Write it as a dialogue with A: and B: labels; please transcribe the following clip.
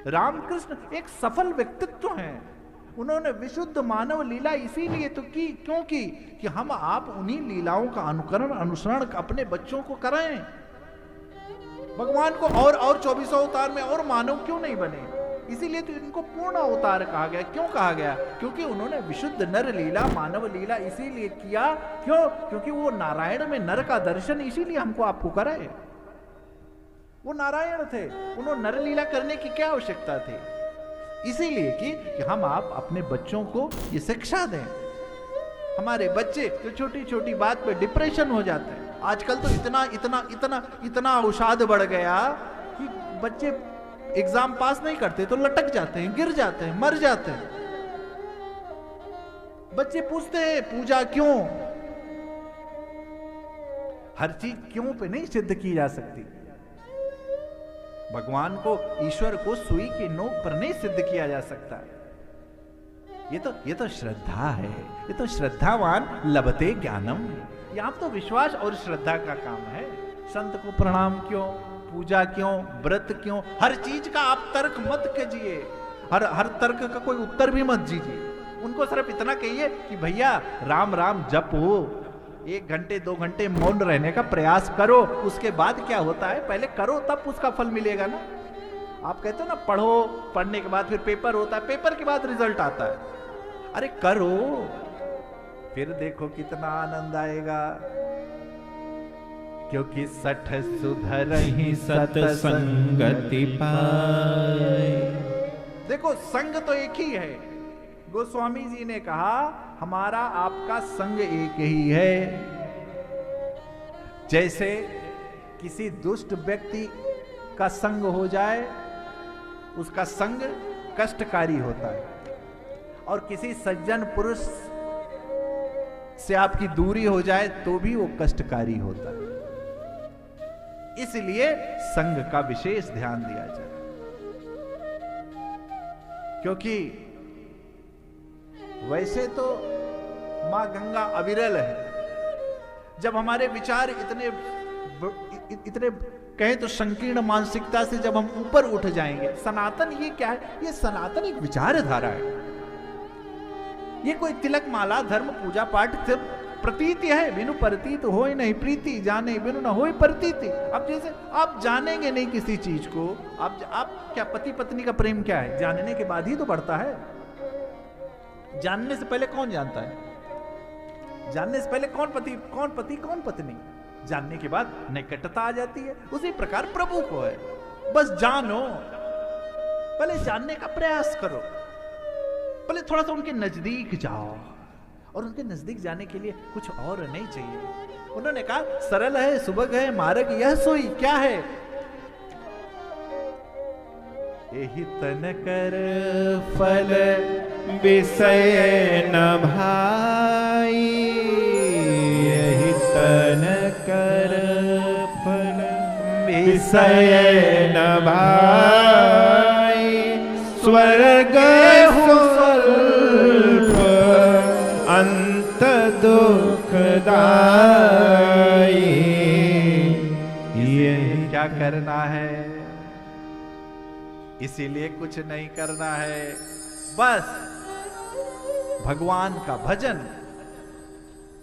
A: रामकृष्ण एक सफल व्यक्तित्व हैं। उन्होंने विशुद्ध मानव लीला इसीलिए तो की, क्यों की? कि हम आप उन्हीं लीलाओं का अनुकरण अनुसरण अपने बच्चों को कराएं। भगवान को और 24 अवतार में और मानव क्यों नहीं बने? इसीलिए तो इनको पूर्ण अवतार कहा गया। क्यों कहा गया? क्योंकि उन्होंने विशुद्ध नर लीला मानव लीला इसीलिए किया। क्यों? क्योंकि वो नारायण में नर का दर्शन इसीलिए हमको आपको कराए। वो नारायण थे, उन्होंने नर लीला करने की क्या आवश्यकता थी? इसीलिए कि हम आप अपने बच्चों को ये शिक्षा दें। हमारे बच्चे तो छोटी छोटी बात पे डिप्रेशन हो जाते हैं। आजकल तो इतना इतना इतना इतना अवसाद बढ़ गया कि बच्चे एग्जाम पास नहीं करते तो लटक जाते हैं, गिर जाते हैं, मर जाते हैं। बच्चे पूछते हैं पूजा क्यों? हर चीज क्यों पे नहीं सिद्ध की जा सकती। भगवान को, ईश्वर को सुई की नोक पर नहीं सिद्ध किया जा सकता। ये तो श्रद्धा है। ये तो श्रद्धावान लभते ज्ञानम। यहां तो विश्वास और श्रद्धा का काम है। संत को प्रणाम क्यों, पूजा क्यों, व्रत क्यों? हर चीज का आप तर्क मत कीजिए, हर तर्क का कोई उत्तर भी मत दीजिए। उनको सिर्फ इतना कहिए कि भैया राम राम जपो, 1 घंटे 2 घंटे मौन रहने का प्रयास करो। उसके बाद क्या होता है, पहले करो तब उसका फल मिलेगा ना। आप कहते हो ना पढ़ो, पढ़ने के बाद फिर पेपर होता है, पेपर के बाद रिजल्ट आता है। अरे करो, फिर देखो कितना आनंद आएगा। क्योंकि 60 सुधरहि सतसंगति पाए। देखो संग तो एक ही है। गोस्वामी जी ने कहा हमारा आपका संग एक ही है। जैसे किसी दुष्ट व्यक्ति का संग हो जाए, उसका संग कष्टकारी होता है, और किसी सज्जन पुरुष से आपकी दूरी हो जाए तो भी वो कष्टकारी होता है। इसलिए संग का विशेष ध्यान दिया जाए। क्योंकि वैसे तो मां गंगा अविरल है। जब हमारे विचार इतने कहे तो संकीर्ण मानसिकता से जब हम ऊपर उठ जाएंगे, सनातन ये क्या है? ये सनातन एक विचारधारा है। ये कोई तिलक माला धर्म पूजा पाठ प्रतीति है। बिनु प्रतीत हो ही नहीं प्रीति, जाने बिनु ना हो ही प्रतीति। अब जैसे आप जानेंगे नहीं किसी चीज को, आप क्या पति पत्नी का प्रेम क्या है? जानने के बाद ही तो बढ़ता है। जानने से पहले कौन जानता है? जानने से पहले कौन पति कौन पत्नी? जानने के बाद निकटता आ जाती है। उसी प्रकार प्रभु को है, बस जानो, पहले जानने का प्रयास करो, पहले थोड़ा सा उनके नजदीक जाओ। और उनके नजदीक जाने के लिए कुछ और नहीं चाहिए। उन्होंने कहा सरल है सुबह है मार्ग यह सोई। क्या है? यही तन कर फल विषय न भाई, यही तन कर फल विषय न भाई, स्वर्ग स्वल्प अंत दुखदाई। ये क्या करना है? इसीलिए कुछ नहीं करना है, बस भगवान का भजन,